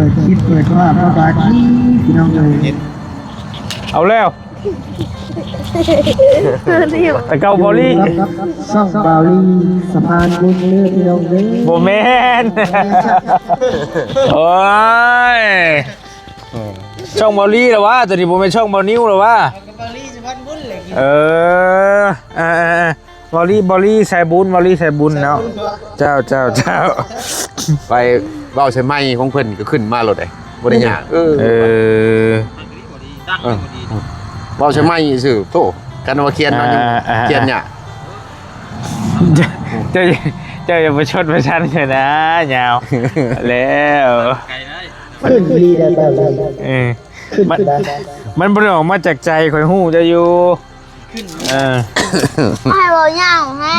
ปิดคลิปเปิดว่าพระบาทีพี่น้องเลย เอาแล้วแต่เก่าบอลี่ ซ่องบาลีสะพานบุญเลือพี่น้องเลย โบแมนโอ้ยช่องบอลี่หรอวะตัวนี้โบเป็นช่องบอนิ้วหรอวะบอลี่สะพานบุญเลยบอลี่ใส่บุญบอลี่ใส่บุญเนาะเจ้าไปเบ้าใช้ไม้ของเพิ่นก็ขึ้นมาโลดได้บ่ได้ยากเบ้าใช้ไม้ซื่อโตกันว่าเขียนเนาะเขียนยากเจ้าอย่าไปชดไปชันเลยนะยาวแล้วขึ้นดีได้แบบมันบ่ได้ออกมาจากใจข่อยฮู้จะอยู่ให้บ่ยาวฮะ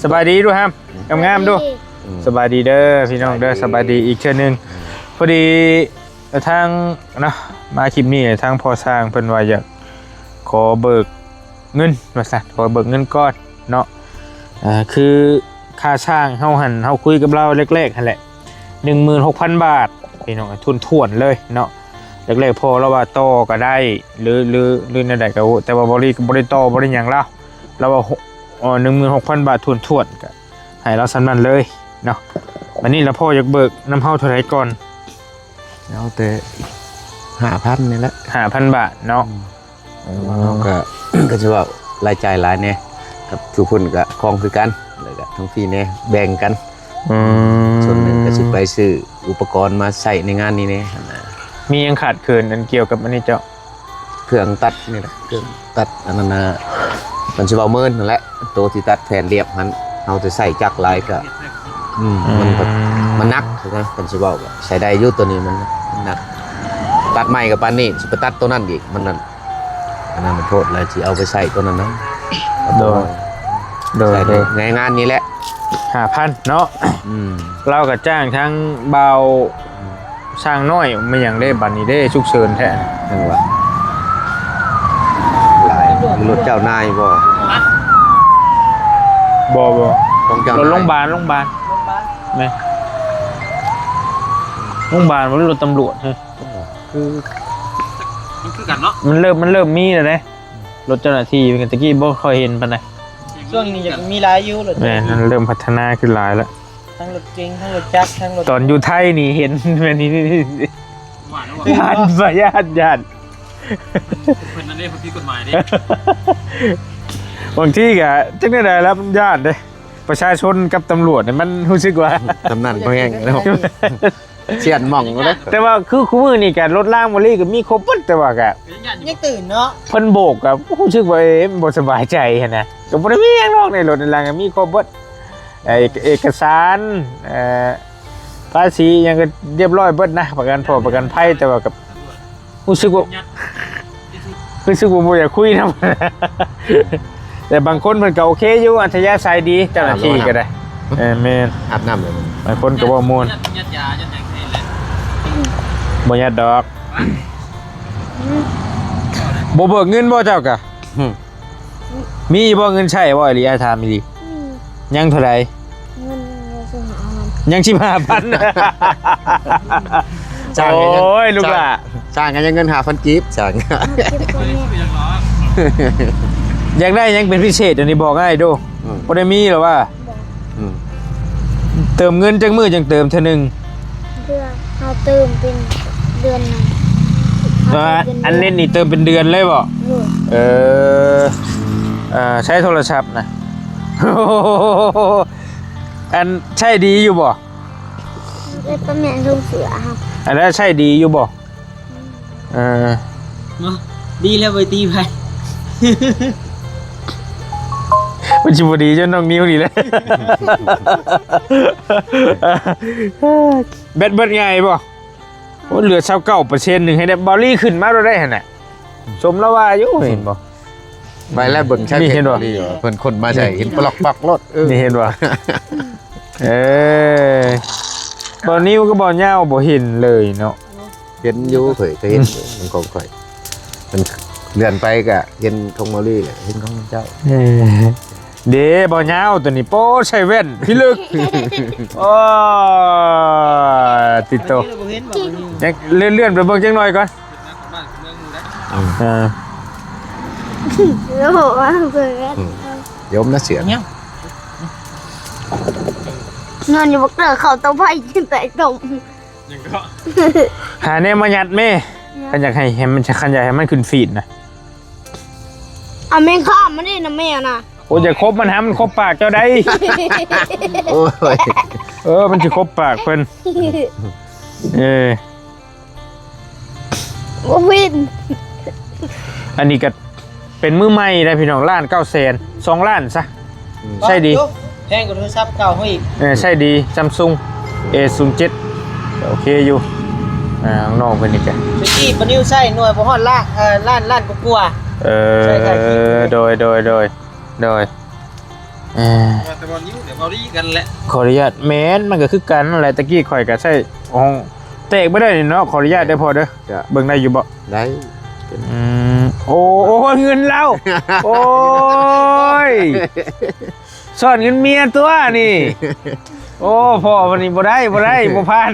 สบายดีด้วยครับงามๆด้วยสบายดีเด้อพี่น้องเด้อสบายดีอีกเช่นนึงพอดีทางนะมาคลิปนี้ทางพอสร้างเพิ่นว่าอยากขอเบิกเงินว่าซั่นขอเบิกเงินก้อนเนาะคือค่าสร้างเฮาคุยกับเราแรกๆนั่นแหละ 16,000 บาทพี่น้องทุนถ่วนเลยเนาะแรกๆพอแล้วว่าต่อก็ได้หรือในใดก็แต่ว่าบ่ได้ต่อบ่ได้หยังแล้วว่า16,000 บาททุนถ่วนก็ให้เราสำนั้นเลยเนาะวันนี้เราพ่ออยากเบิกน้ำเฮาเท่าไหร่ก่อนเอาแต่ 5,000 นี่แหละ 5,000 บาทเนาะก็จะว่ารายจ่ายหลายแน่กับทุกคนก็คองคือกันแล้วก็ทั้งพี่แน่แบ่งกันส่วนหนึ่งก็สิไปซื้ออุปกรณ์มาใส่ในงานนี้แน่มียังขาดเขินอันเกี่ยวกับอันนี้เจ้าเครื่องตัดนี่แหละเครื่องตัดอันนั้นมันสิเว้าเมินนั่นแหละตัวที่ตัดแผ่นเรียบหันเอาแต่ใส่จักรลายก็มันหนักนะมันสิเว้าก็ใช้ได้อยู่ตัวนี้มันหนักตัดใหม่กับปานนี้สิไปตัดตัวนั้นอีกมันนั่นอันนั้นมันโทษแล้วสิเอาไปใส่ตัวนั้นเนาะโดยในงานนี้แหละ 5,000 เนาะเราก็จ้างทั้งเบาสร้างน้อยไม่อย่างได้บัดนี้ได้ฉุกเฉินแท้จังว่าหลายรถเจ้านายบ่ของเจ้ารถโรงพยาบาลแม่โรงพยาบาลรถตำรวจคือกันเนาะมันเริ่มมีแล้วนะรถเจ้าหน้าที่เป็นตะกี้บ่ค่อยเห็นปานใดช่วงนี้จะมีหลายอยู่รถแม่นั่นเริ่มพัฒนาขึ้นหลายแล้วทั้งรถเก๋งทั้งรถจักรทั้งรถตอนอยู่ไทยนี่เห็นแบบนี้ญาติเพิ่นนั่นเด้เพิ่นผิดกฎหมายเด้บางทีก็จังได๋แล้วมันญาติเด้ประชาชนกับตำรวจเนี่ยมันรู้สึกว่าตำนานบ่แห้งแล้วเสียนหม่องเด้แต่ว่าคือคู่มือนี่ก็รถล่างบ่ลี่ก็มีครบหมดแต่ว่าก็ยังตื่นเนาะเพิ่นโบกก็รู้สึกว่ามันบ่สบายใจหั่นน่ะก็บ่ได้มีหยังหรอกในรถในล่างก็มีครบหมดเอกสารภาษียังก็เรียบร้อยเบิดนะประกันภัยแต่ว่ากับรู้สึกว่าบ่อยากคุยนำแต่บางคนมันก็โอเคอยู่อัธยาศัยดีเจ้าหน้าที่ก็ได้แม่นอาบน้ำเลยบางคนก็บ่ม่วนบ่ยัดดอกบ่เบิกเงินบ่เจ้ากะมีบ่เงินใช้บ่อีหลีถามอีหลียังเท่าไหร่ยัง15,000จ้างโอ้ยลูกล่ะจ้างกันยังเงิน5,000กีบจ้างอยากได้ยังเป็นพิเศษอันนี้บอกง่ายดูบ่ได้มีหรอว่าเติมเงินจังมื้อจังเติมเท่านึงเดือนเฮาเติมเป็นเดือนนึงอันเล่นนี่เติมเป็นเดือนเลยบ่ใช้โทรศัพท์นะอันใช่ดีอยู่บ่ได้ประมาณทุ่งเสือครับอันนั้นใช่ดีอยู่บ่ดีแล้วไปตีไปมันชิบดีจนน้องนิ้วนี่เลยเบ็ดไงบ่เหลือ29%นึงให้ได้บอลลี่ขึ้นมาได้หั่นน่ะสมแล้วว่าอยู่เห็นบ่ไปแล้วเบิ่งใช่เห็นบ่เพิ่นคนมาใส่เห็นปลอกปักรถนี่เห็นบ่บอลนิ้วก็บอลยาวบ่เห็นเลยเนาะเห็นอยู่เคยเห็นมันของข่อยมันเลื่อนไปก็เห็นของมอลี่แหละเห็นของเจ้า เด้บ่ยาวตัวนี้โป้ใช่เว้นพี่ลึกโอ้ติดโต เราเห็นบอกว่านี่ ยังเลื่อนไปเบิ่งจังหน่อยก่อนอ่า แล้วบอกว่าเกิด ยมนะเสือ เนี่ย นอนอยู่บักเตอเขาต้องไปกินแต่ตม หาแนวมายัดแม่ขันอยากให้มันขันอยากให้มันขึ้นฟีดนะ แม่งข้ามมันนี่นะแม่น่ะ โอ้ยอย่าครบมันฮะมันครบปากเจ้าได้ โอ้ย มันจะครบปากเพิ่นเออ ว่าวิน อันนี้ก็เป็นมือใหม่ได้พี่น้องล้าน900,000 2ล้านซะใช่ดี แพงกว่าโทรศัพท์เก่าเขาอีก ใช่ดี Samsung A07 โอเคอยู่น้องเพิ่นนี่จ้ะ เมื่อกี้ปนิวใส่หน่วยบ่ฮอดล้านกว่า ใช่ครับ โดยแต่บอลนิ้วเดี๋ยวเราดีกันแหละ ขออนุญาตแม้นมันก็คือกันอะไรตะกี้ข่อยก็ใช่ห้องเตกบ่ได้นี่เนาะขออนุญาตได้พอเด้อ จะ เบิ่งได้อยู่บ่ ได้ โอ้เงินเราโอ้ยซ่อนเงินเมียตัวนี่โอ้พ่อวันนี้บ่ได้บ่ผ่าน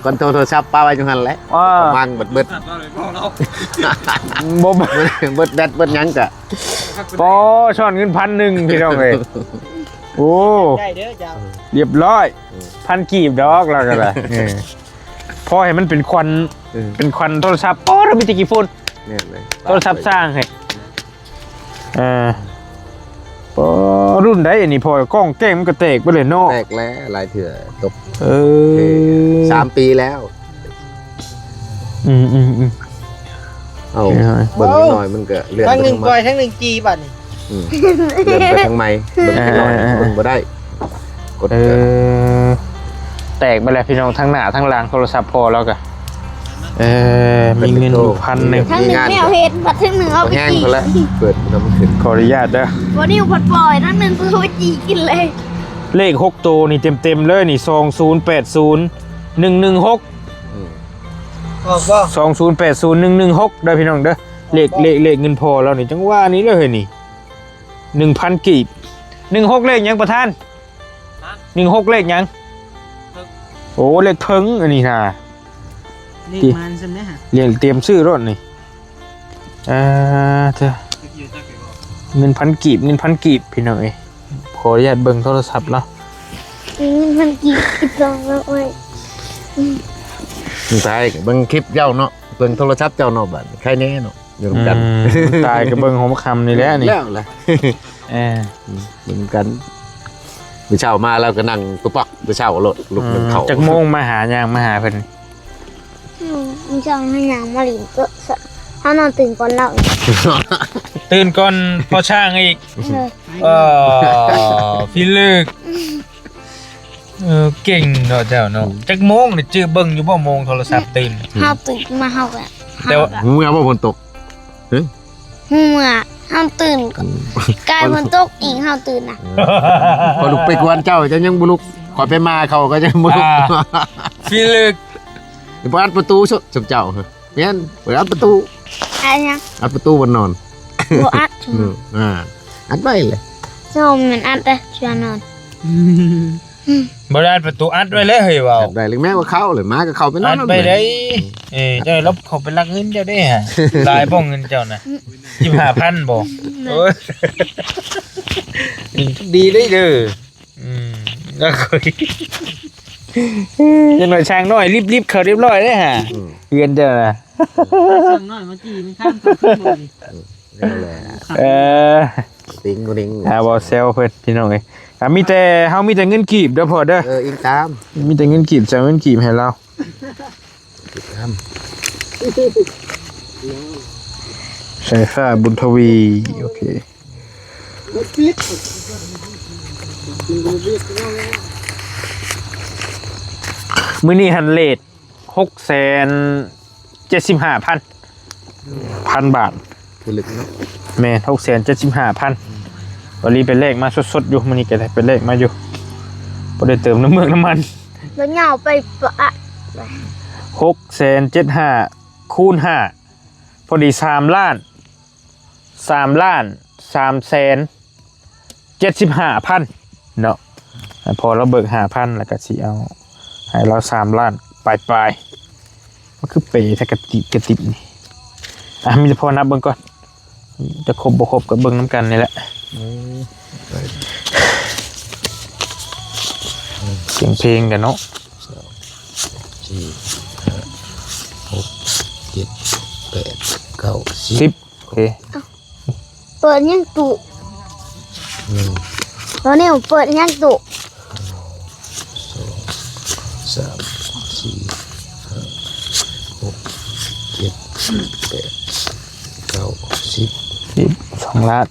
คนโทรศัพท์ป้าไว้จังหันแหละ อ้า มังเบิด บ่ เบิดแบตเบิดหยังกะ ปอซ่อนเงิน1,000พี่น้องเอ้ยโอ้ ได้เด้อจ้า เรียบร้อย1,000กีบดอกแล้วก็ได้พอให้มันเป็นควันโทรศัพท์โอ้เรามีแต่กี่ฝุ่น เนี่ยเลย โทรศัพท์สร้างให้พอรุ่นใดอันนี้พอกล้องแก้งมันก็แตกไปเลยเนาะ แตกแล้วหลายเถื่อตก 3 ปีแล้ว อืม เอาเบิ่งนิดหน่อยมันก็เลื่อน ทั้ง ไป หนึ่ง ทาง ก ไม้ อยทั้งหนึ่งจีบัดนี่ เลื่อนไปทางไม้เบิ่งนิดหน่อยเบิ่งบ่ได้กด แตกไปแล้วพี่น้องทั้งหน้าทั้งหลังโทรศัพท์พอแล้วก็มีเงินอยู่1,000 ทั้งหนึ่งแมวเห็ดบัดทั้งหนึ่งเอาไป แห้ง จี ไปแล้วเปิดน้ำขึ้น ขออนุญาตเด้อ วันนี้ผัดปล่อยทั้งหนึ่งตัวไปจีกินเลย เลข6ตัวนี่เต็มเลยนี่2080116 บอกว่า 2080116ได้พี่น้องเด้อเลขเงินพอแล้วนี่จังว่านี้เลยนี่ 1,000 กีบ16เลขหยังประธาน16เลขหยังโอ้เลขเพิ่งอันนี้นะ นี่มันใช่ไหมฮะ เรียงเตรียมชื่อรถนี่เธอเงิน1,000 กีบพี่น้องเอ้ยขออนุญาตเบิ่งโทรศัพท์แล้ว มันกี่ซองแล้วไว้ ใช่เบิ่งคลิปเจ้าเนาะเบิ่งโทรศัพท์เจ้าเนาะบัดใครแน่เนาะอยู่นำกัน ตายกับเบิ่งหอมคำนี่แหละนี่ แล้วแหละ เหมือนกันไปเช่ามาแล้วก็นั่งตุ๊ปักไปเช่ารถลุกมันเขา จากโมงมาหมาหาเพิ่น มันจะให้นางมาหลินก็ถ้านอนตื่นก่อนเรา ตื่นก่อนพอช่างอีกพี่ลึกเก่งเนาะเจ้าเนาะจากโมงนี่จื้อเบิ่งอยู่บ่โมงโทรศัพท์ตื่น ห้าตื่นมาห้ากัน แต่ว่า หูยาว่าฝนตก หัวห้าตื่นกลายเป็นตกอีกห้าตื่นนะ พอลุกไปกวนเจ้าจะยังบุลุกคอยไปมาเขาก็จะบุลุก พี่ลึก เปิดประตูสุดเจ้าเงี้ยเปิดประตู อะไรนะ อัดประตูบนนอน โบอัด อัดไปเลย ชมมันอัดเลยชวนนอน บ่ได้ประตูอัดไว้เลยเฮ้ยว้าว อัดไปเลยแม่ว่าเข้าเลยมาก็เข้าไปนอ อั น ดไปได้เจ้าลบเขาไปลักเงินเจ้าได้ฮะหลายบ่เงินเจ้าน่ะ 25,000บ่โอ้ยดีได้เด้อก็เคยจังหน่อยช่างน้อยรีบเขาเรียบร้อยได้ฮะเงินเจ้าน่ะ สั่งหน่อยเมื่อกี้มันข้ามตัวขึ้นเลย นี่แหละ ติ้งติ้ง บ่เซลเพิ่นพี่น้องเอ้ยมีแต่เฮามีแต่เงินกีบเด้อพ่อเด้อ อิงตาม มีแต่เงินกีบจะเงินกีบให้เราใช่ค่ะบุญทวีโอเคมื้อนี้หันเลท675,000 บาท คือลึกเนาะ แม่น675,000วันนี้เป็นเลขมาสดๆอยู่มื้อนี้ก็ได้เป็นเลขมาอยู่บ่ได้เติมน้ำมัน แล้วเหงาไปปะ 675,000คูณ5พอดี3 ล้าน3 ล้าน3 แสน 75,000เนาะพอเราเบิก5,000แล้วก็สิเอาให้เรา3ล้านปลายๆมันคือเปถ้ากระติบนี่มีแต่พอนับเบิ่งก่อนจะครบบ่ครบก็เบิ่งน้ำกันนี่แหละเสียงเพลงกันเนาะ 4 5 6 7 8 9 10โอเค เปิดยังตุตอนนี้ผมเปิดยังตุ 3 4 5 6 7 8 9 10 2ล้าน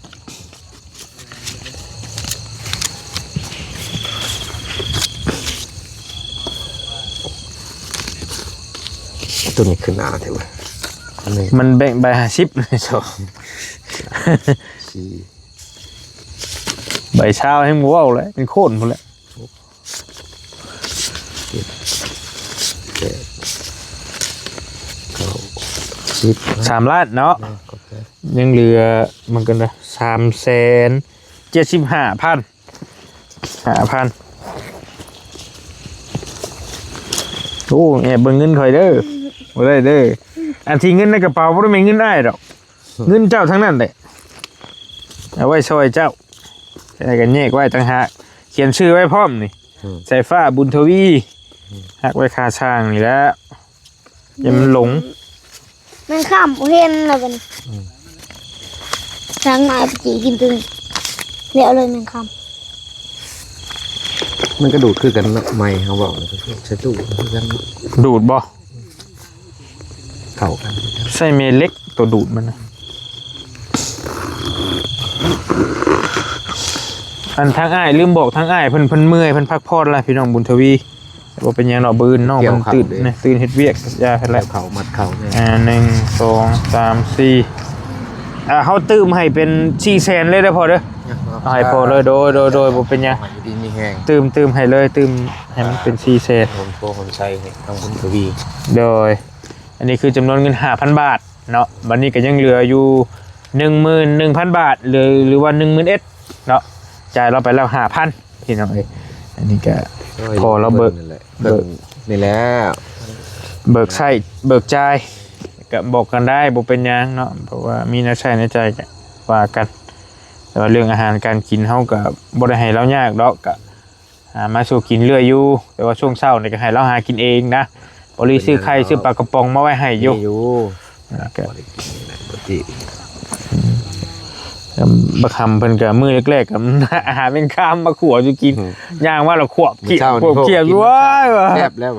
ตัวนี้คือหนาใช่ไหมอันนี้ มันแบ่งใบ50เลยโซ 4 ใบเช้าให้หมูว่าวเลยเป็นโค่นหมดแล้ว 3 ล้านเนาะยังเหลือมันกันนะ375,000 โอ้แอบเบิ่งเงินข่อยเด้อบ่ได้เด้ออันที่เงินในกระเป๋าบ่ได้มีเงินอ้ายดอกเงินเจ้าทั้งนั้นแหละเอาไว้ช่วยเจ้าใส่กันแยกไว้ต่างหากเขียนชื่อไว้พร้อมนี่ใส่ฟ้าบุญทวีหักไว้คาช่างนี่แหล้วอย่ามันหลง มันข้ามเห็นแล้วกันทางนายไปจีกินตึงเดี๋ยวเลยมันข้าม มันกระดูดคือกันเนาะไม่เขาบอกใช้ตู้คือกัน ดูดบ่ เข่ากัน ใส่เมเล็กตัวดูดมันนะอันทางอ้ายลืมบอกทางอ้ายเพิ่นเมื่อยเพิ่นพักผ่อนแล้วพี่น้องบุญทวีบ่เป็นหยังเนาะบื้นน้องมันตื่นนะตื่นเฮ็ดเวียกยาเพิ่นแล้ว เข่ามัดเข่าเนี่ย 1 2 3 4เฮาตื้มให้เป็น400,000เลยเด้อพอเด้อเอาให้พอเลยโดยบ่เป็นหยัง ดีมีแห้ง ตื้มให้เลยตื้มให้มันเป็น400,000 ผมโฟผมใช้ต้องคุณทวี โดยอันนี้คือจำนวนเงิน 5,000 บาทเนาะวันนี้ก็ยังเหลืออยู่ 11,000 บาทหรือว่า 10,000 เนาะจ่ายเราไปแล้ว 5,000 พี่น้องเอ้ยอันนี้ก็พอเราเบิก นี่แล้ว เบิกใช้เบิกจ่ายก็บอกกันได้บ่เป็นหยังเนาะเพราะว่ามีแนวใช้ในใจก็ว่ากันแต่ว่าเรื่องอาหารการกินเฮาก็บ่ได้ให้เรายากดอกก็หามาสู่กินเรื่อยอยู่แต่ว่าช่วงเช้านี่ก็ให้เราหากินเองนะบริซื้อไข่ซื้อปลากระป๋องมาไว้ให้อยู่ ปกติ บะคำเพิ่นก็มื้อแรกๆกับอาหารเป็นข้ามมาขัวอยู่กินย่างว่าเราขวบเกี่ยวอยู่ว้ายว่ะ แซ่บแล้ว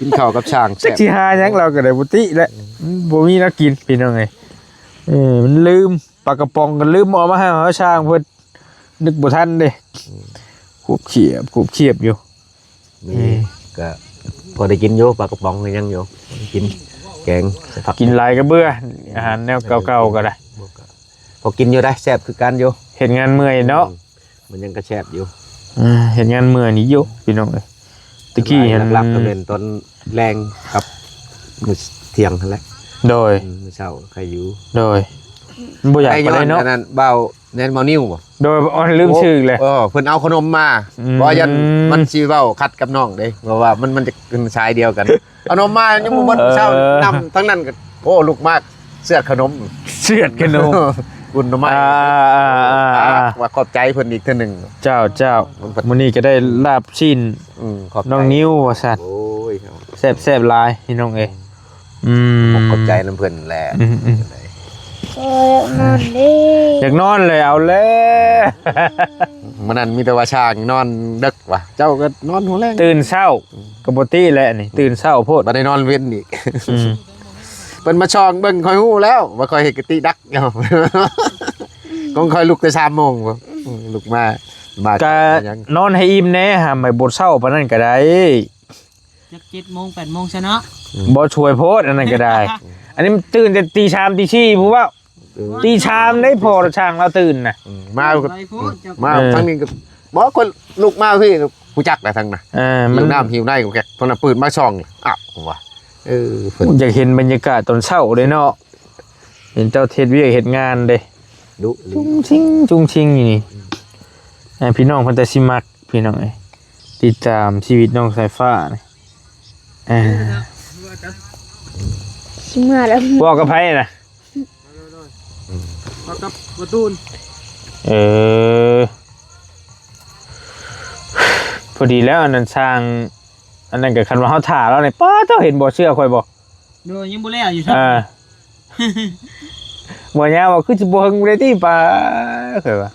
กินข้าวกับช่าง จักสิหาหยังเราก็ได้บ่ติแล้วบ่มีแนวกินพี่น้องเอ้ยมันลืมปลากระป๋องก็ลืมเอามาให้เฮาช่างเพิ่นนึกบ่ทันเด้ขูบเขียบอยู่ มีก็พอได้กินอยู่ปลากระป๋องก็ยังอยู่กินแกง กินหลายก็เบื่ออาหารแนวเก่าๆก็ได้ พอกินอยู่ได้แซ่บคือกันอยู่ เฮ็ดงานเมื่อยเนาะ มันยังกระแซ่บอยู่ เฮ็ดงานเมื่อยนี่อยู่พี่น้องเอ้ยตะกี้เห็น หลักๆก็เป็นต้นแรงกับมื้อเที่ยงนั่นแหละ โดย มื้อเช้าใครอยู่ โดยบ่อยากไปเลยเนาะ อันนั้นเบาแน่นเมานิ้วบ่ โดยลืมชื่อเลย เพิ่นเอาขนมมา อืม บ่ยันมันสิเว้าคัดกับน้องเด้เพราะว่ามันจะเป็นชายเดียวกันเอาขนมมายังบ่หมดเช้านำทั้งนั้นก็โอ้ลูกมากเสื้อขนม เสือดขนม บุญหน่อไม้ ว่าขอบใจเพิ่นอีกเทื่อนึง เจ้ามื้อนี้ก็ได้ลาบชิ้น ขอบใจ น้องนิ้วว่าซั่น โอ้ย แซ่บหลายพี่น้องเอ้ย ขอบใจนำเพิ่นแหละ นอนดิ อยากนอนเลยเอาเลย มื้อนั้นมีแต่ว่าช่างนอนดึกว่ะเจ้าก็นอนหัวแรง ตื่นเช้าก็บ่ติแหละนี่ตื่นเช้าโพด บ่ได้นอนเว้นอีก อืม เพิ่นมาช่องเบิ่งค่อยฮู้แล้วว่าค่อยเฮ็ดกะติดักแล้ว คงค่อยลุกแต่ 3:00 นบ่ลุกมาก็ก็ยัง นอนให้อิ่มแน่หาไม่บ่เช้าปานนั้นก็ได้ จัก7 โมง 8 โมงซะเนาะ บ่ช่วยโพดอันนั้นก็ได้ อันนี้มันตื่นแต่ตี3ตี4ผู้ว่าตีชามได้พอช่างเราตื่นน่ะ มาก็ ไปพูดเจ้า มาทางนี้ก็บ่คนลุกมาพี่ผู้จักแหละทางน่ะ มั หิวน้ำหิวในก็แกะคนน่ะปืนมาช่องอ้าวว่าเพิ่น อยากเห็นบรรยากาศตอนเช้าเลยเนาะเห็นเจ้าเทศเวียกเฮ็ดงานเด้ ดุ จุ้งชิงอยู่นี่ ให้พี่น้องเพิ่นแต่สิมักพี่น้องเอ้ยติดตามชีวิตน้องสายฟ้านี่ ชิเมื่อแล้ว บอกกับไผน่ะ เอากับประตูน พอดีแล้วอันนั้นสร้างอันนั้นก็คันว่าเฮาถ่าแล้วนี่ป้าเจ้าเห็นบ่เชื่อข่อยบ่ โดยยังบ่แล้วอยู่ครับ บ่ยาวว่าคือสิบ่เฮิงได้ติป้าเคยว่า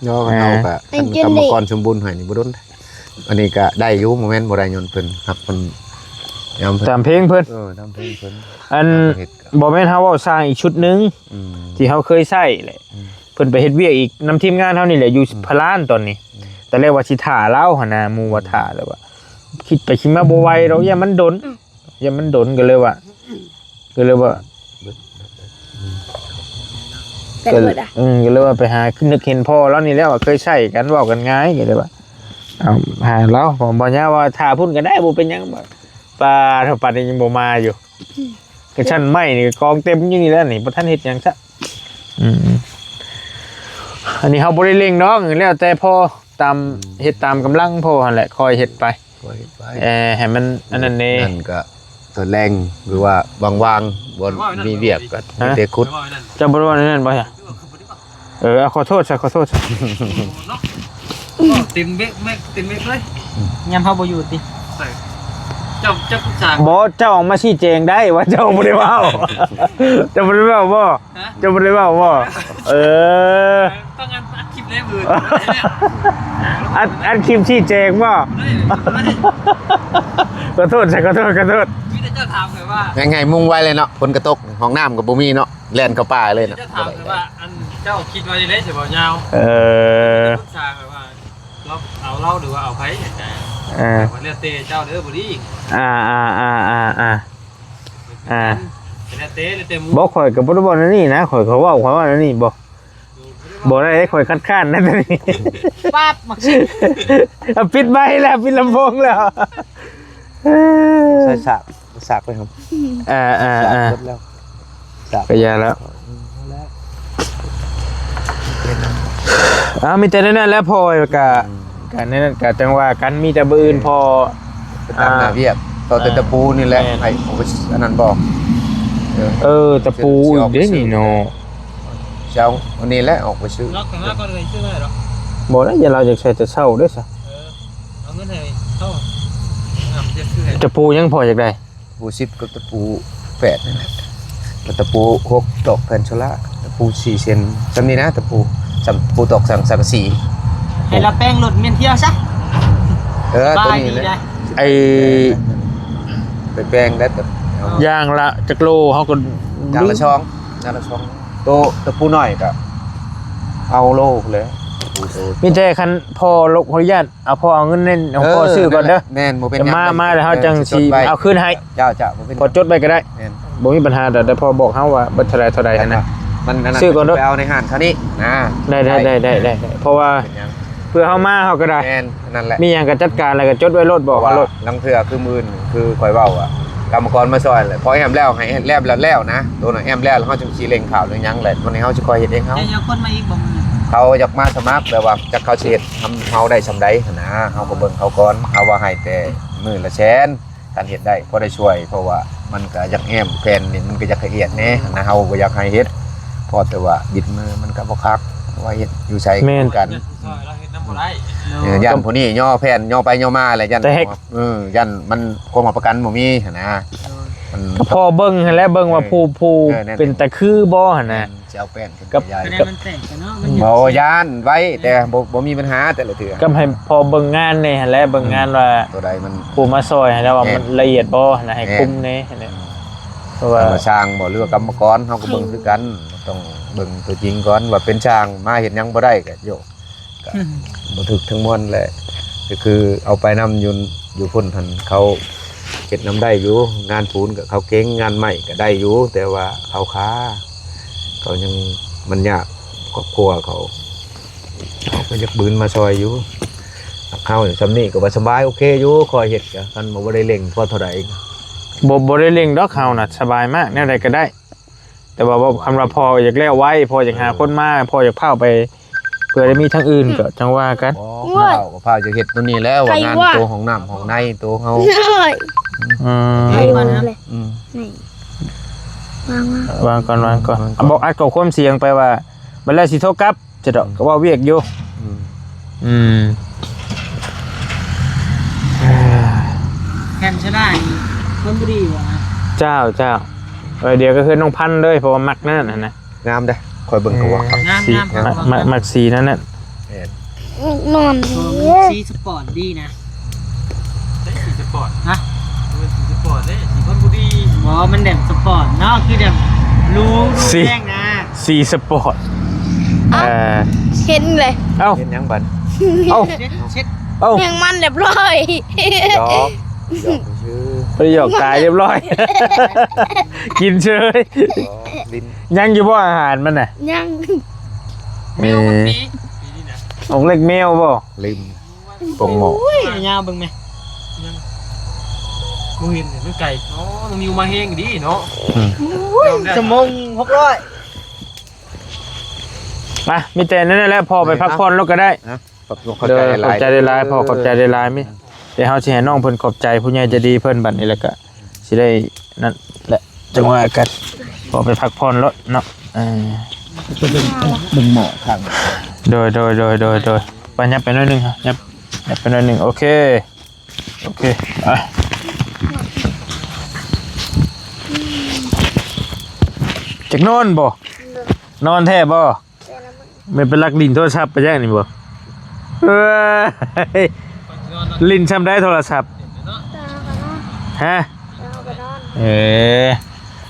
ย่อเอากะกรรมกรสมบูรณ์ให้นี่บ่โดนอันนี้ก็ได้อยู่โมเมนต์บ่ได้ยนต์เพิ่นครับเพิ่นยอม ตามเพลงเพิ่น ตามเพลงเพิ่น อันบ่แม่นเฮาเว้าสร้างอีกชุดหนึงที่เฮาเคยใช้แหละเพิ่นไปเฮ็ดเวียกอีกนำทีมงานเฮานี่แหละอยู่พลานตอนนี้แต่แรกว่าสิถ่าเล่าหั่นน่ะหมู่ว่าถ่าแล้วว่าคิดไปคิดมาบ่ไหวดอกอย่ามันดนก็เลยว่า เป็นหมดอ่ะ ก็เลยว่าไปหาขึ้นนึกเห็นพ่อแล้วนี่แล้วว่าเคยใช้กันเว้ากันง่ายก็เลยว่าเอาหาแล้วผมบ่ยาว่าถ่าพุ่นก็ได้บ่เป็นหยังบ่ปลาเท่าปานนี้ยังบ่มาอยู่ก็ชั้นไม้นี่กองเต็มอยู่นี่แล้วนี่บ่ทันเฮ็ดหยังซะอันนี้เฮาบ่ได้เร่งดอกแล้วแต่พอตามเฮ็ดตามกำลังพอหั่นแหละคอยเฮ็ดไปให้มันอันนั้นแน่ นั่นก็ตัวแรงหรือว่าว่างๆบ่มีเวียกก็เตะคุด จะบ่รู้ว่านั่นบ่ใช่ขอโทษซะ เต็มเบ๊กแม็กเต็มเบ๊กเลยยามเฮาบ่อยู่ติเจ้าสร้าง บ่เจ้าออกมาชี้แจงได้ว่าเจ้าบ่ได้เว้าเจ้าบ่ได้เว้าบ่เจ้าบ่ได้เว้าบ่ต้องอัดคลิปเลยมือ อันคลิปชี้แจงบ่ขอโทษมีแต่เจ้าถามเลยว่า ยังไงมุ่งไว้เลยเนาะฝนกระตกห้องน้ำก็บ่มีเนาะแล่นเข้าป่าเลยเนาะ เจ้าถามเลยว่าอันเจ้าคิดว่าจะได้สิบ่ยาวสร้างเลยว่าเราเอาเล่าหรือว่าเอาไผว่าเรียกเตเจ้าเด้อบ่ดี เรียกเตหมู บ่ข่อยก็บ่ได้บ่นั่นนี่นะข่อยเขาเว้านั่นนี่บ่ได้ข่อยคัดค้านนั่นนี่ ปั๊บมักสิ ปิดไมค์แล้วปิดลำโพงแล้ว ใส่สากไปครับแล้วสาก ก็ยาแล้วมีแต่นั่นแหล้วพอกันนั่นก็จังว่ากันมีแต่บื้นพอ ตามหน้าเวียกต่อตะปูนี่แหละไอ้อันนั้นบอก ตะปูอีกเด้นี่เนาะ เจ้าอันนี้แหละออกไปซื้อ ล็อกข้างหน้าก่อนเลยซื้อมาหรอ บ่ได้อย่าเราจะใช้แต่เช้าด้วยซะ เอาเงินให้เข้าจะซื้อให้ ตะปูยังพออยากได้ ปู10กับตะปู8นั่นแหละตะปู6ตอกแผ่นโซล่าตะปู4เซนจำนี้นะตะปูตอกสังกะสี ให้เราแป้งรถเมียนเที่ยวซะ ตัวนี้เลย ไอ้ ไปแปลงได้แต่ ย่างละจักโลเฮาก็ จานละช่องโตตะปูหน่อยกับเอาโลเลย มีแต่คันพอลกขออนุญาตเอาพอเอาเงินเน้นเอาพอซื้อก่อนเด้อ แม่นบ่เป็น มาแล้วเฮาจังสิเอาคืนให้ เจ้าบ่เป็น พอจดไปก็ได้ แม่น บ่มีปัญหาแต่พอบอกเฮาว่าเบิดเท่าใดนะ มันนั่น ซื้อก่อนเด้อ ไปเอาในห้างเท่านี้นะ ได้เพราะว่าเพื่อเฮามาเฮาก็ได้ แม่นนั่นแหละ มีหยังก็จัดการแล้วก็จดไว้รถบอกว่ารถ ลังเทื่อคือมื่นคือข่อยเว้าอ่ะกรรมกรมาซอยแหละพอแอมแล้วให้แลบแล้วนะตัวน่ะแอมแล้วเฮาจึงสิเร่งข่าวหรือหยังแหละวันนี้เฮาสิคอยเฮ็ดเองเฮา เดี๋ยวคนมาอีกบ่ เขาอยากมาสมัครแต่ว่าจักเขาสิเฮ็ดทำเฮาได้ซำใดนะเฮาก็เบิ่งเขาก่อนเฮาว่าให้แต่มื้อละแสนการเฮ็ดได้พอได้ช่วยเพราะว่ามันก็อยากแอมแผ่นนี่มันก็อยากละเอียดแน่นะเฮาก็อยากให้เฮ็ดพอแต่ว่าบิดมือมันก็บ่คักว่าเฮ็ดอยู่ใช้กัน เราเห็นน้ำบ่ได้ ยันผู้นี้ย่อแผ่นย่อไปย่อมาอะไรยันยันมันคนมาประกันบ่มีนะมัน พอเบิ่งหั่นแหละเบิ่งว่าผู้เป็นตะคือบ่หั่นน่ะ สิเอาแป้น กับ ยาย คะแนนมันแตกกันเนาะมัน บ่ย่านไว้แต่บ่มีปัญหาแต่ละเทื่อ ก็ให้พอเบิ่งงานนี่หั่นแหละเบิ่งงานว่า ตัวใดมัน ผู้มาซอยหั่นแหล้วว่ามันละเอียดบ่หั่นน่ะให้คุมแน่หั่นแหละเพราะว่า ช่างบ่หรือว่ากรรมกรเฮาก็เบิ่งคือกันต้องเบิ่งตัวจริงก่อนว่าเป็นช่างมาเฮ็ดหยังบ่ได้ก็โยก็บ่ถึกทั้งมวลแหละก็คือเอาไปนำอยู่พุ่นทันเขาเฮ็ดนำได้อยู่งานปูนก็เขาเก่งงานใหม่ก็ได้อยู่แต่ว่าเขาค้าเขายังมันยากครอบครัวเขาก็อยากบืนมาซอยอยู่เขาเนี่ยซำนี้ก็ว่าสบายโอเคอยู่คอยเฮ็ดก็คันบ่ได้เร่งพอเท่าใด บ่ได้เร่งดอกเฮาน่ะสบายมากแนวใดก็ได้ แต่ว่าคำว่าพออยากแล้วไว้พออยากหาคนมาพออยากพาไป ผื่อได้มีทั้งอื่นก็จังว่ากัน พาจะเฮ็ดตัวนี้แล้วว่างานตัวของน้ำของในตัวเฮา อืม ใครวะเลย อืม นี่วาง วางก่อนเอาบอกอัดกับความเสียงไปว่าบัดแล้วสิโทรกลับจะดอกก็ว่าเวียกอยู่ อืม แคนชนะคนบุรีวะ เจ้าเดี๋ยวก็คือน้องพันธุ์เลยเพราะว่ามักนั่นนะ งามเด้คอยเบิ่งก็ว่าครับ งาม สี งามครับ มักสีนั่นน่ะ นอน สีสปอร์ตดีนะ ได้สีสปอร์ต ฮะ เป็นสีสปอร์ตได้สีคนบุรี บอกว่ามันแบบสปอร์ตเนาะคือแบบรู้แจ้งนะ สีสปอร์ต เห็นเลย เอ้า เห็นยังบัด เอ้า เช็ด เอ้า ยังมันเรียบร้อย ดอกชื่อ ประโยคตายเรียบร้อย กินเฉย ลิ้น ยังอยู่บ่อาหารมันน่ะ ยัง ปีนี่นะ ของเล็กแมวบ่ ลิ้มปงหมอ อุ้ยยาวเบิ่งไหม กูเห็นเห็นไก่อ๋อต้องมีมาเฮงดีเนาะ ชั่วโมง600 มามีแต่นั่นแหละพอไปพักผ่อนแล้วก็ได้ นะขอบ เด้ ใจ อ ห ขอ ลา บ ย ใจได้หลายพอขอบใจได้หลายมิเดี๋ยวเฮาสิให้น้องเพิ่นขอบใจผู้ใหญ่ใจะดีเพิ่นบัดนี้แล้วก็สิได้นั่นแหละจังว่ากันพอไปพักผ่อนแล้วเนาะมึงหมอข้าง โดยไปยับไปหน่อยหนึงฮะยับไปหน่อยหนึงโอเคไปจักนอนบ่นอนแท้บ่ไม่เป็นลักลิ้นโทรศัพท์ไปแจ้งนี่บ่เอ้ยลิ้นทำได้โทรศัพท์ฮะ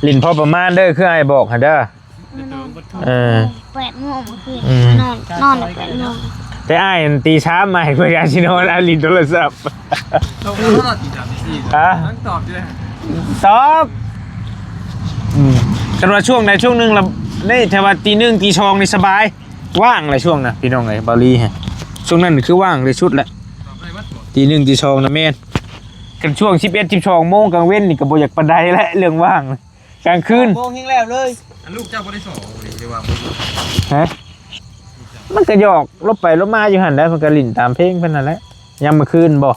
ลิ้นพอประมาณเด้อคือไอ้บอกหั่นเด้อ8 โเออมงเมื่อคืนนอน8 โมง แต่อ้ายตีช้ามาให้เพื่อนสินอนเอาลิ้นโทรศัพท์ ตรงนั้นตีดาบสีทั้งตอบด้วย ตอบกันว่าช่วงไหนช่วงหนึงเรานี่แต่ว่าตี 1 ตี 2นี่สบายว่างเลยช่วงน่ะพี่น้องเอ้ยบาลีฮะช่วงนั้นคือว่างเลยชุดแหละ ตอบได้วัดก่อน ตี 1 ตี 2นะแม่นกันช่วง11 12โมงกลางเว้นนี่ก็บ่อยากปานใดและเรื่องว่างกลางคืน โมงเฮงแล้วเลย อันลูกเจ้าบ่ได้สอนเลยเดี๋ยวว่า ฮะมันก็หยอกลบไปลบมาอยู่หั่นแหล้วมันก็ลิ้นตามเพลงเพิ่นนั่นแหละยามมื้อคืนบ่ ย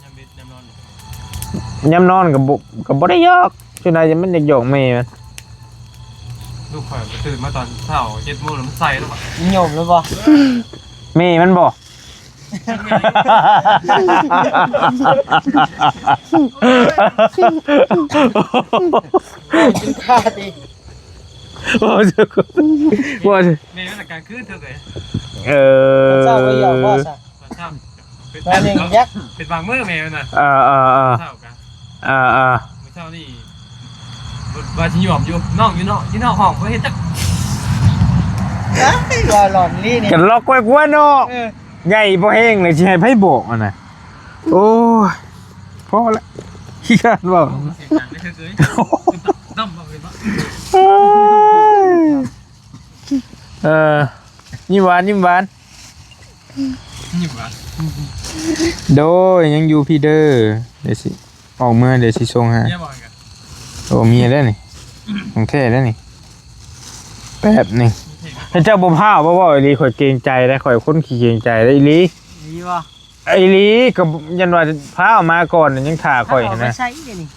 ามเบ็ดยามนอน ยามนอนก็บ่ได้หยอกจุนายจะมันอยากหยอกแม่มัน ลูกข่อยตื่นมาตอนเช้า7 โมงแล้วมันใส่แล้วป่ะ โยมแล้วบ่ แม่มันบ่ กินข้าวดิ ว่าจะว่าจะ แม่มันการคืนเธอเลย เจ้าก็อยากบ่ซะ ตอนเช้า แล้วนี่ยักษ์ เป็นบางมื้อแม่มันน่ะ เเช้ากัน มื้อเช้านี่ว่าสิหยอมอยู่น้องอยู่เนาะที่นอกห้องบ่เฮ็ดจัก รอหลอนลี่นี่ กันล็อกไว้กว่าเนาะใหญ่บ่แห้งเลยสิให้ไผโบกอ่ะน่ะโอ้ยพอละขี้คร้านบ่ เสียงดังได้เฉยๆน้ำบ่เป็นบ่ ยิ้มหวาน นี่บ่ โดยยังอยู่พี่เด้อเดี๋ยวสิออกเมื่อเดี๋ยวสิส่งหา เนี่ยบ่กัน โอ้มีแล้วนี่ของแท้แล้วนี่แป๊บหนึงถ้าเจ้าบ่พาบ่อีหลีข่อยเกรงใจได้ข่อยคนขี้เกรงใจได้อีหลี ดีบ่ อีหลีก็ยันว่าพาออกมาก่อนยังท่าข่อย เอาไป นะ ใช้เดี๋ยวนี้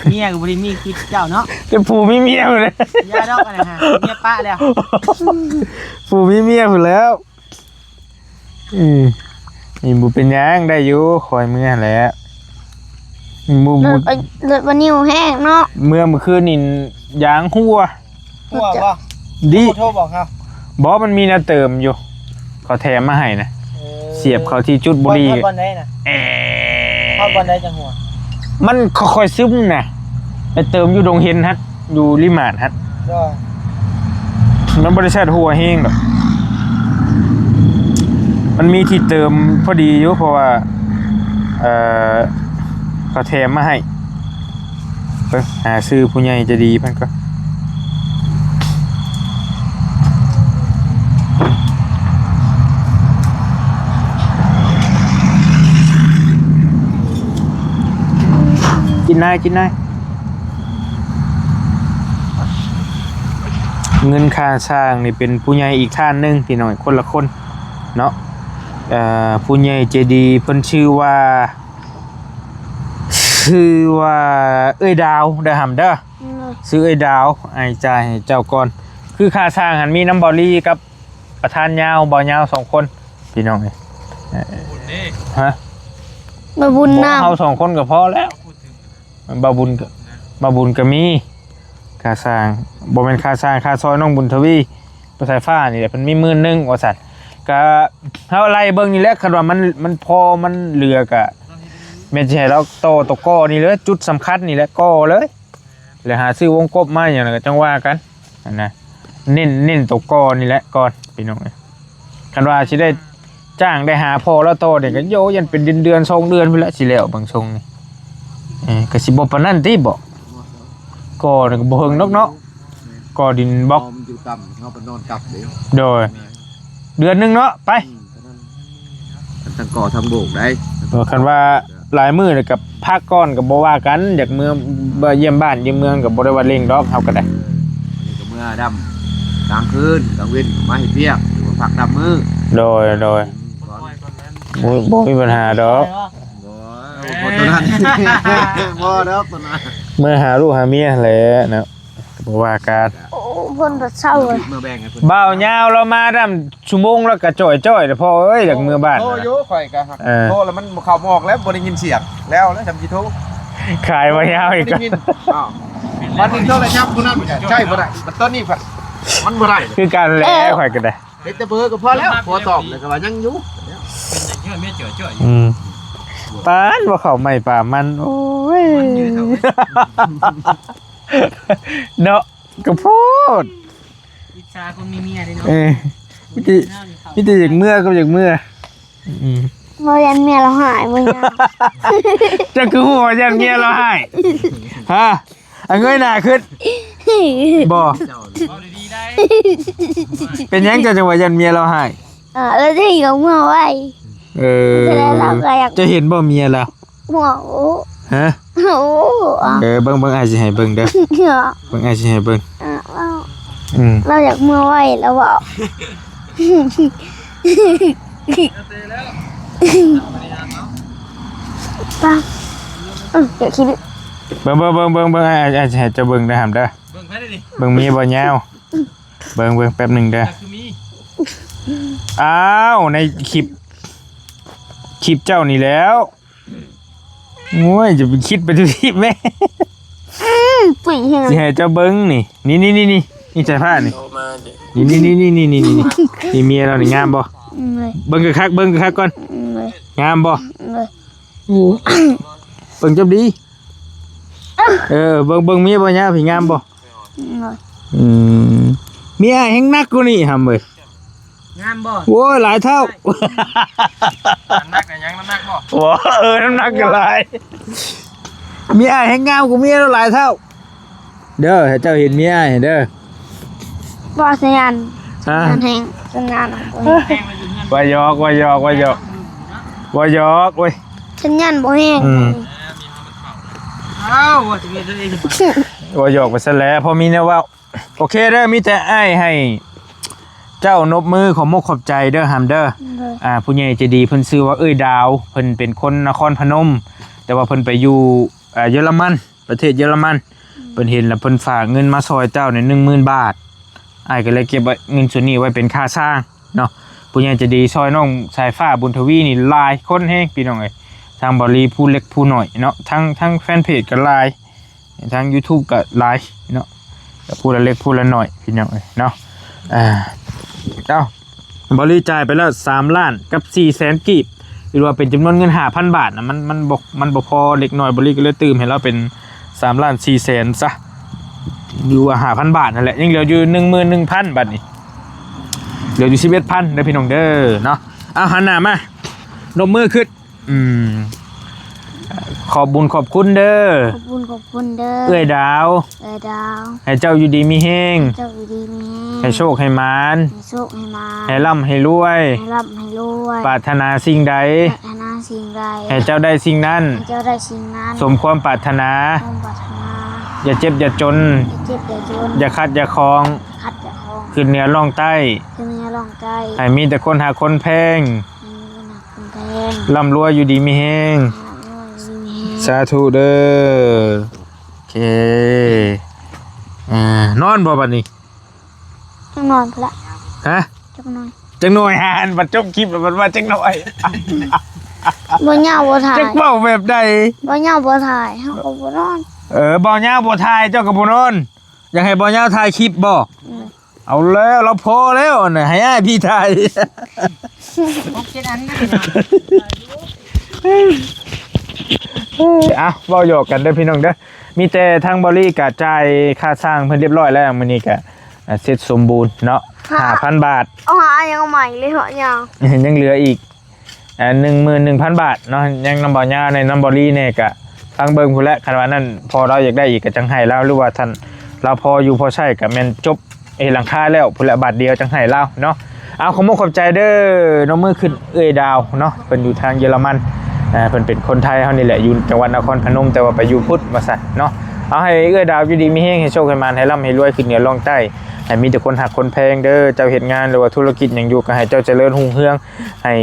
เมียก็บ่ได้มีคือเจ้าเนาะ แต่ผู้มีเมียพุ่นเลย ยาดอกอันนั้นฮะเมียป้าแล้ว ผู้มีเมียพุ่นแล้วนี่บ่เป็นหยังได้อยู่ข่อยเมื่อแหล้วบ่ เลือดวันนิ้วแห้งเนาะ เมื่อคืนนี่ยางหัว หัวบ่ ดิ โทรบอกครับ บ่มันมีนาเติมอยู่เขาแถมมาให้นะเสียบเขาที่จุดบุรี บอลได้นะพอบอลได้จังหัว มันค่อยๆซึมนะไปเติมอยู่ดงเฮนฮัทอยู่ริมาดฮัท ก็ มันบริษัทหัวเฮงหรอกมันมีที่เติมพอดีอยู่เพราะว่าเขาแถมมาให้ไปหาซื้อผู้ใหญ่จะดีเพิ่นก็กินได้เงินค่าสร้างนี่เป็นผู้ใหญ่อีกท่านหนึงพี่น้อยคนละคน เนาะผู้ใหญ่ใจดีเพิ่นชื่อว่าเอ้ยดาวเด้อหำเด้อซื้อเอ้ยดาวไอ้จ่ายให้เจ้าก่อนคือค่าสร้างหันมีน้ำบอลลี่กับประธานยาวบ่ยาว2คนพี่น้องเอ้ยฮะ มาบุญน้ เฮา2คนก็พอแล้วบาบุญก็มีค่าสร้างบ่แม่นค่าสร้างค่าซอยน้องบุญทวีประสายฟ้านี่แหละเพิ่นมี10,000ว่าซั่นก็เฮาไล่เบิ่งนี่แหละคันว่ามันพอมันเหลือกะแม่นสิให้เราโตตะก้อนี่เลยจุดสำคัญนี่แหละก้อเลยแล้วหาซื้อวงกบมาหยังก็จังว่ากันนั่นนะเน้นตะก้อนี่แหละก่อนพี่น้องคันว่าสิได้จ้างได้หาพอแล้วโตนี่ก็โยยันเป็นเดือน2เดือนพุ่นละสิแล้วบางทรงนี่ก็สิบ่ปานนั้นติบ่ก่อนี่ก็บ่เฮิงนกเนาะก่อดินบล็อก มันอยู่ต่ำเงาไปนอนกลับเดี๋ยว โดยเดือนหนึงเนาะไป ทั้งก่อทั้งโบกได้ คันว่าหลายมื้อนี่กับพักก่อนก็บ่ว่ากันอยากเมืองเยี่ยมบ้านเยี่ยมเมืองก็บ่ได้ว่าเร่งดอกเฮาก็ได้ นี่ก็เมื่อดำกลางคืนกลางเว้นมาเฮ็ดเวียกหรือว่าพักดำมือ โดยบ่มีปัญหาดอก บ่ตัวนั้นบ่ดอกตัวนั้น เมื่อหาลูกหาเมียแหละนะบ่ว่ากัน ำโอ้เพิ่นบ่เศร้าเลย เมื่อแบ่งให้เพิ่น บ่าวยาวเรามาดำชั่วโมงแล้วก็จ่อยๆแต่พอเอ้ยอยากเมื่อบ้าน โทร นะ อยู่ข่อยก็โทรแล้วมันเข้าหมอกแล้วบ่ได้ยินเสียงแล้วทำสิโทร ขายว่ายาวอีก ได้ยินอ้าวมันนี่โทรศัพท์คนนั้นใช่บ่ได้มันต้นนี้มันบ่ได้ คือการแลข่อยก็ได้ เฮ็ดแต่เบอร์ก็พอแล้วพอตอบเลยก็ว่ายังอยู่ เยอะเมียเจ๋อๆ ปานบ่เข้าไม่ป่ามันโอ้ยเนาะก็พูด อิจฉาคนมีเมียเลยเนาะ มิติอยากเมื่อก็อยากเมื่อ บ่ยันเมียเราหายมึงนะ จะคือหัวยันเมียเราให้ฮะเอาเงยหน้าขึ้นบ่ เอาดีๆได้ เป็นหยังจะจังหวะยันเมียเราให้ แล้วที่อยู่เมื่อไว้ เราก็อยากจะเห็นบ่เมียแล้ว หัวโอ้ ฮะ โอ้ เบิ่งอาจสิให้เบิ่งเด้อเบิ่งอาจสิให้เบิ่ง เราอยากเมื่อไว้แล้วบอกป้าอย่าคิด เบิ่งอาจสิให้เจะเบิ่งได้หำเด้อ เบิ่งไปได้ดิ เบิ่งเมียบ่ยาวเบิ่งแป๊บหนึงเด้อ คือมี อ้าวในคลิปเจ้านี่แล้วโอ้ยจะไปคิดไปทุกทีแม่ ปุ๋ยเห็น สิให้เจ้าเบิ้งนี่ใจผ้านี่นี่เมียเรานี่งามบ่ เลย เบิ้งกะคักก่อน เลย งามบ่ เลย เบิ้งจับดีเบิ้งเมียบ่ยาวพี่งามบ่ เลย เมียแฮงนักกูนี่หำเว้ย งามบ่ โอ้ยหลายเท่า น้ำหนักกันยังน้ำหนักบ่ โอ้น้ำหนักก็หลายเมียแฮงงามกูเมียเราหลายเท่าเด้อให้เจ้าเห็นเมียเห็นเด้อ บ่สัญญาณ ฮะ แห่งสัญญาณของ แพงมาอยู่เงิน ว่ายอกเว้ย สัญญาณบ่แห้ง อ้าวว่าจะมีตัวเอง ว่ายอกไปซะแล้วพอมีแนวว่าโอเคเด้อมีแต่อ้ายให้เจ้านบมือของมกขอบใจเด้อฮัมเด้อผู้ใหญ่ใจดีเพิ่นชื่อว่าเอ้ยดาวเพิ่นเป็นคนนครพนมแต่ว่าเพิ่นไปอยู่เยอรมันประเทศเยอรมันเพิ่นเห็นแล้วเพิ่นฝากเงินมาซอยเจ้าใน 10,000 บาทอ้ายก็เลยเก็บไว้เงินส่วนนี้ไว้เป็นค่าสร้างเนาะผู้ใหญ่ใจดีซอยน้องสายฟ้าบุญทวีนี่หลายคนแฮงพี่น้องเอ้ยทางบริผู้เล็กผู้น้อยเนาะทั้งแฟนเพจก็หลายทาง YouTube ก็หลายเนาะผู้ละเล็กผู้ละน้อยพี่น้องเอ้ยเนาะบริจ่ายไปแล้ว3 ล้านกับ400,000 กีบหรือว่าเป็นจำนวนเงิน 5,000 บาทนะมันบ่พอเล็กน้อยบริก็เลยตื่มให้เราเป็น3 ล้าน 400,000ซะอยู่ว่า 5,000 บาทนั่นแหละยังเหลืออยู่ 11,000 บาทนี่เหลืออยู่ 11,000เด้อพี่น้องเด้อเนาะเอาหันหน้ามานมมือขึ้นขอบบุญขอบคุณเด้อ ขอบคุณเด้อ เอ้ยดาว ดาว ให้เจ้าอยู่ดีมีแฮง เจ้าอยู่ดีมี ให้โชคให้มาน ให้โชคให้มา ให้ร่ำให้รวย ให้ร่ำให้รวย ปรารถนาสิ่งใด ปรารถนาสิ่งใด ให้เจ้าได้สิ่งนั้น ให้เจ้าได้สิ่งนั้น สมความปรารถนา ความปรารถนา อย่าเจ็บอย่าจน อย่าเจ็บอย่าจน อย่าคัดอย่าคลอง คัดอย่าคอง ขึ้นเหนือล่องใต้ ขึ้นเหนือลง องใจ ให้มีแต่คนหาคนแพง มีคนหักคนแพง ร่ำรวยอยู่ดีมีแฮง หาหน่อยมีแฮง สาธุเด้อโอเคนอนบ่บัดนี้ จังนอนพละ ฮะ จังนอน จังหน่อยหานบัดจบคลิปแล้วมันว่าจังหน่อย บ่เหงาบ่ถ่าย จักเว้าแบบใด บ่เหงาบ่ถ่ายเฮาก็บ่นอน บ่ยาวบ่ถ่ายเจ้าก็บ่นอนอยากให้บ่ยาวถ่ายคลิปบ่เอาแล้วเราพอแล้วน่ะให้อ้ายพี่ถ่าย อ่ะเว้าหยอกกันเด้อพี่น้องเด้อมีแต่ทางบริการจ่ายค่าสร้างเพิ่นเรียบร้อยแล้วมื้อนี้ก็เสร็จสมบูรณ์เนาะ 5,000 บาท เอาหายังเอาใหม่เลยเหรอยาว ยังเหลืออีก11,000 บาทเนาะยังนำบ่ยาวในนำบริเนี่ยก็ฟังเบิ่งพุ่นแหละคันว่านั้นพอเราอยากได้อีกก็จังให้เราหรือว่าท่านเราพออยู่พอใช้ก็แม่นจบหลังคาแล้วพุ่นละบาทเดียวจังให้เราเนาะเอาขอขอบใจเด้อน้องมือขึ้นเอ้ยดาวเนาะเพิ่นอยู่ทางเยอรมันเพิ่นเป็นคนไทยเฮานี่แหละอยู่จังหวัดนครพนมแต่ว่าไปอยู่พุทธว่าซั่นเนาะเอาให้เอ้ยดาวอยู่ดีมีแฮงให้โชคให้มานให้ร่ำให้รวยขึ้นเหนือล่องใต้ให้มีแต่คนหักคนแพงเด้อเจ้าเฮ็ดงานหรือว่าธุรกิจหยังอยู่ก็ให้เจ้าเจริญรุ่งเรืองให้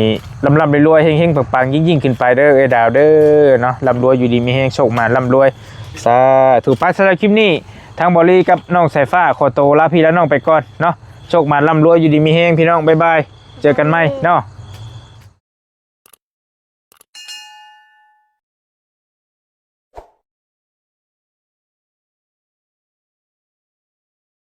ร่ำรวยๆเฮงๆปังๆยิ่งๆขึ้นไปเด้อเอ้ยดาวเด้อเนาะร่ำรวยอยู่ดีมีแฮงโชคมาร่ำรวยสาธุไปสำหรับคลิปนี้ทางบริกับน้องสายฟ้าขอโตวลาพี่และน้องไปก่อนเนาะโชคมาร่ำรวยอยู่ดีมีแฮงพี่น้องบ๊ายบายเจอกันใหม่เนาะ